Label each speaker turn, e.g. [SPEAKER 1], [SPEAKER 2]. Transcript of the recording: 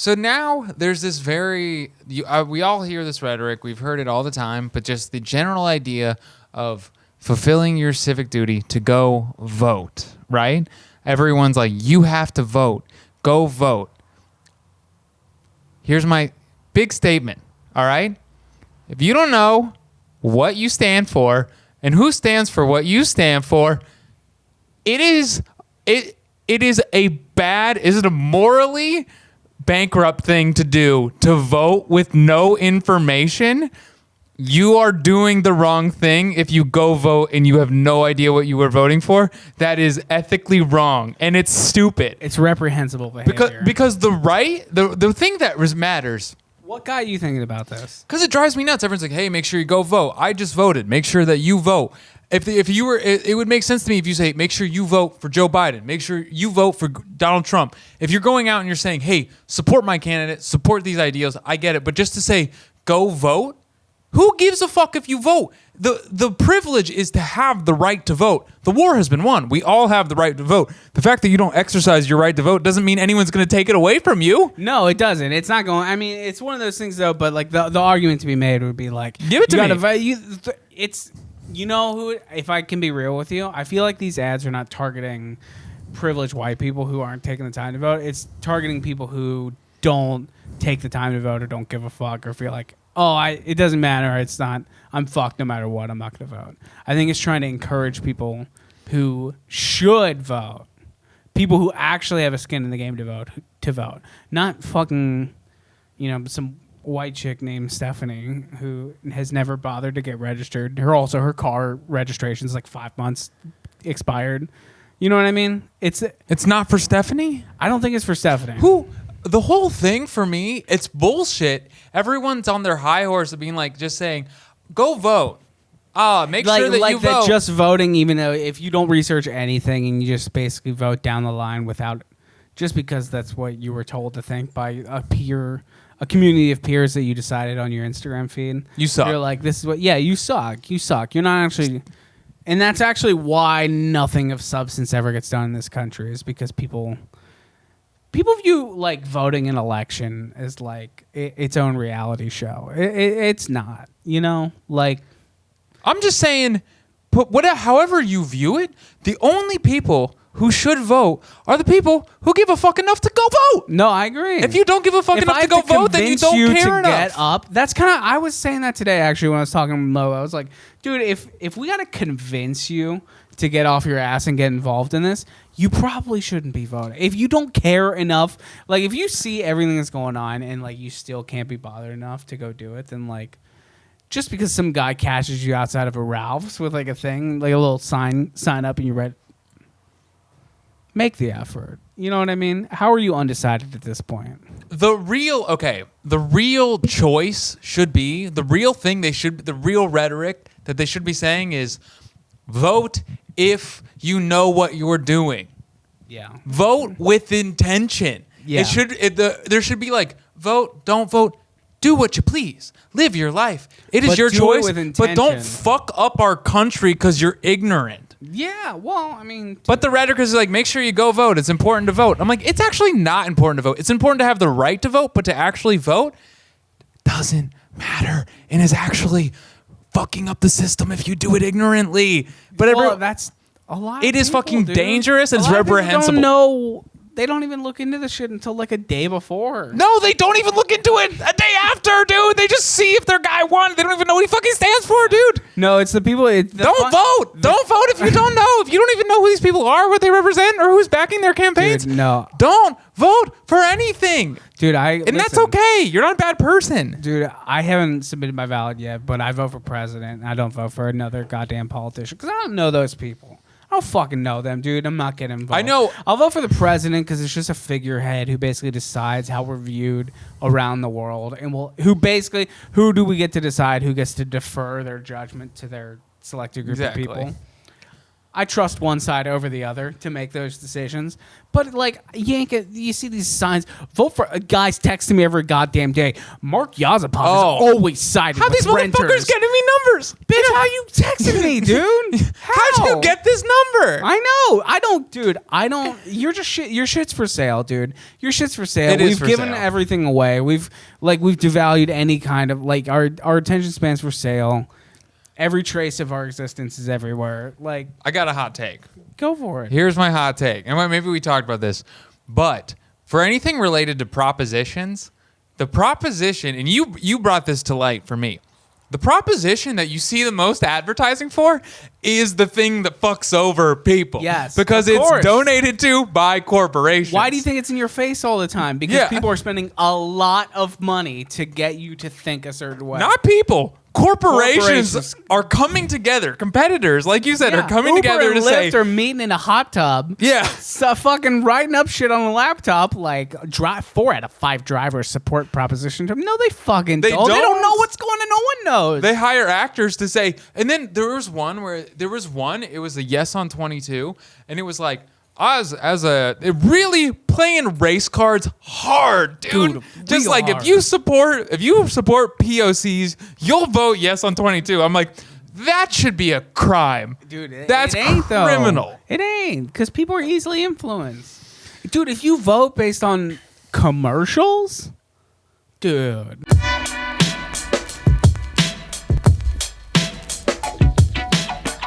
[SPEAKER 1] So now there's this we all hear this rhetoric. We've heard it all the time, but just the general idea of fulfilling your civic duty to go vote, right? Everyone's like, you have to vote. Go vote. Here's my big statement, all right? If you don't know what you stand for and who stands for what you stand for, it is a morally bankrupt thing to do to vote with no information. You are doing the wrong thing if you go vote and you have no idea what you were voting for. That is ethically wrong and it's stupid.
[SPEAKER 2] It's reprehensible behavior.
[SPEAKER 1] Because the thing that matters.
[SPEAKER 2] What got you thinking about this?
[SPEAKER 1] Because it drives me nuts. Everyone's like, hey, make sure you go vote. I just voted. Make sure that you vote. If you were, it would make sense to me if you say, make sure you vote for Joe Biden. Make sure you vote for Donald Trump. If you're going out and you're saying, hey, support my candidate, support these ideals, I get it. But just to say, go vote, who gives a fuck if you vote? The privilege is to have the right to vote. The war has been won. We all have the right to vote. The fact that you don't exercise your right to vote doesn't mean anyone's going to take it away from you.
[SPEAKER 2] No, it doesn't. It's not going. I mean, it's one of those things though. But like the argument to be made would be like,
[SPEAKER 1] give it to me.
[SPEAKER 2] It's you know who. If I can be real with you, I feel like these ads are not targeting privileged white people who aren't taking the time to vote. It's targeting people who don't take the time to vote or don't give a fuck or feel like, it doesn't matter. It's not. I'm fucked no matter what. I'm not going to vote. I think it's trying to encourage people who should vote, people who actually have a skin in the game to vote, not fucking, some white chick named Stephanie who has never bothered to get registered. Her car registration's like 5 months expired. You know what I mean? It's
[SPEAKER 1] not for Stephanie?
[SPEAKER 2] I don't think it's for Stephanie.
[SPEAKER 1] The whole thing for me, it's bullshit. Everyone's on their high horse of being like, just saying, go vote. Make sure that you vote.
[SPEAKER 2] That just voting, even though if you don't research anything and you just basically vote down the line just because that's what you were told to think by a community of peers that you decided on your Instagram feed.
[SPEAKER 1] You suck.
[SPEAKER 2] You're like, this is what, you suck. You suck. You're not actually, and that's actually why nothing of substance ever gets done in this country is because people view like voting an election as like its own reality show. It's not, like.
[SPEAKER 1] I'm just saying, however you view it, the only people who should vote are the people who give a fuck enough to go vote.
[SPEAKER 2] No, I agree.
[SPEAKER 1] If you don't give a fuck enough to go vote, then you don't care enough.
[SPEAKER 2] Get up. That's kind of. I was saying that today actually when I was talking to Mo. I was like, dude, if we got to convince you to get off your ass and get involved in this, you probably shouldn't be voting. If you don't care enough, like if you see everything that's going on and like you still can't be bothered enough to go do it, then like just because some guy catches you outside of a Ralph's with like a thing, like a little sign up and you read, make the effort. You know what I mean? How are you undecided at this point?
[SPEAKER 1] The real choice should be, the real rhetoric that they should be saying is vote if you know what you're doing.
[SPEAKER 2] Yeah.
[SPEAKER 1] Vote with intention.
[SPEAKER 2] Yeah.
[SPEAKER 1] There should be like, vote, don't vote, do what you please. Live your life. It is your choice, but don't fuck up our country because you're ignorant.
[SPEAKER 2] Yeah, well, I mean...
[SPEAKER 1] But the rhetoric is like, make sure you go vote. It's important to vote. I'm like, it's actually not important to vote. It's important to have the right to vote, but to actually vote doesn't matter and is actually fucking up the system if you do it ignorantly. But
[SPEAKER 2] that's a lot.
[SPEAKER 1] It is fucking dangerous and it's reprehensible.
[SPEAKER 2] Don't know. They don't even look into this shit until like a day before.
[SPEAKER 1] No, they don't even look into it a day after, dude. They just see if their guy won. They don't even know what he fucking stands for, dude.
[SPEAKER 2] No, it's the people.
[SPEAKER 1] Don't vote. Don't vote if you don't know. If you don't even know who these people are, what they represent, or who's backing their campaigns.
[SPEAKER 2] Dude, no.
[SPEAKER 1] Don't vote for anything.
[SPEAKER 2] Dude,
[SPEAKER 1] that's okay. You're not a bad person.
[SPEAKER 2] Dude, I haven't submitted my ballot yet, but I vote for president. I don't vote for another goddamn politician because I don't know those people. I don't fucking know them, dude. I'm not getting involved.
[SPEAKER 1] I know.
[SPEAKER 2] I'll vote for the president because it's just a figurehead who basically decides how we're viewed around the world. And who do we get to decide who gets to defer their judgment to their selected group of people? I trust one side over the other to make those decisions. But like yank it, you see these signs. Vote for guys texting me every goddamn day. Mark Yazapov is always siding
[SPEAKER 1] How
[SPEAKER 2] with
[SPEAKER 1] these
[SPEAKER 2] renters.
[SPEAKER 1] motherfuckers getting me numbers?
[SPEAKER 2] Bitch, how you texting me, dude?
[SPEAKER 1] How'd you get this number?
[SPEAKER 2] I know. I don't, dude. I don't. You're just shit. Your shit's for sale, dude. Your shit's for sale.
[SPEAKER 1] It is
[SPEAKER 2] We've
[SPEAKER 1] for
[SPEAKER 2] given
[SPEAKER 1] sale.
[SPEAKER 2] everything away. We've devalued any kind of like our attention spans for sale. Every trace of our existence is everywhere. Like,
[SPEAKER 1] I got a hot take.
[SPEAKER 2] go for it.
[SPEAKER 1] Here's my hot take. And maybe we talked about this, but for anything related to propositions, the proposition, and you brought this to light for me. The proposition that you see the most advertising for is the thing that fucks over people.
[SPEAKER 2] Yes,
[SPEAKER 1] Because
[SPEAKER 2] of
[SPEAKER 1] it's
[SPEAKER 2] course.
[SPEAKER 1] donated to by corporations.
[SPEAKER 2] Why do you think it's in your face all the time? Because
[SPEAKER 1] Yeah.
[SPEAKER 2] people are spending a lot of money to get you to think a certain way.
[SPEAKER 1] Not people. Corporations
[SPEAKER 2] Corporations.
[SPEAKER 1] are coming together. Competitors, like you said,
[SPEAKER 2] Yeah.
[SPEAKER 1] are coming
[SPEAKER 2] Uber
[SPEAKER 1] together
[SPEAKER 2] and
[SPEAKER 1] to say,
[SPEAKER 2] Lyft are meeting in a hot tub.
[SPEAKER 1] yeah.
[SPEAKER 2] So fucking writing up shit on a laptop like 4 out of 5 drivers support proposition. No, they fucking
[SPEAKER 1] They
[SPEAKER 2] don't. They don't
[SPEAKER 1] don't?
[SPEAKER 2] know what's going on. No one knows.
[SPEAKER 1] They hire actors to say, and then there was one, it was a Yes on 22, and it was like, it really playing race cards hard, dude. Just
[SPEAKER 2] real
[SPEAKER 1] like
[SPEAKER 2] hard.
[SPEAKER 1] if you support POCs, you'll vote Yes on 22. I'm like, that should be a crime.
[SPEAKER 2] Dude,
[SPEAKER 1] That's
[SPEAKER 2] it ain't though.
[SPEAKER 1] criminal.
[SPEAKER 2] It ain't, because people are easily influenced. Dude, if you vote based on commercials, dude.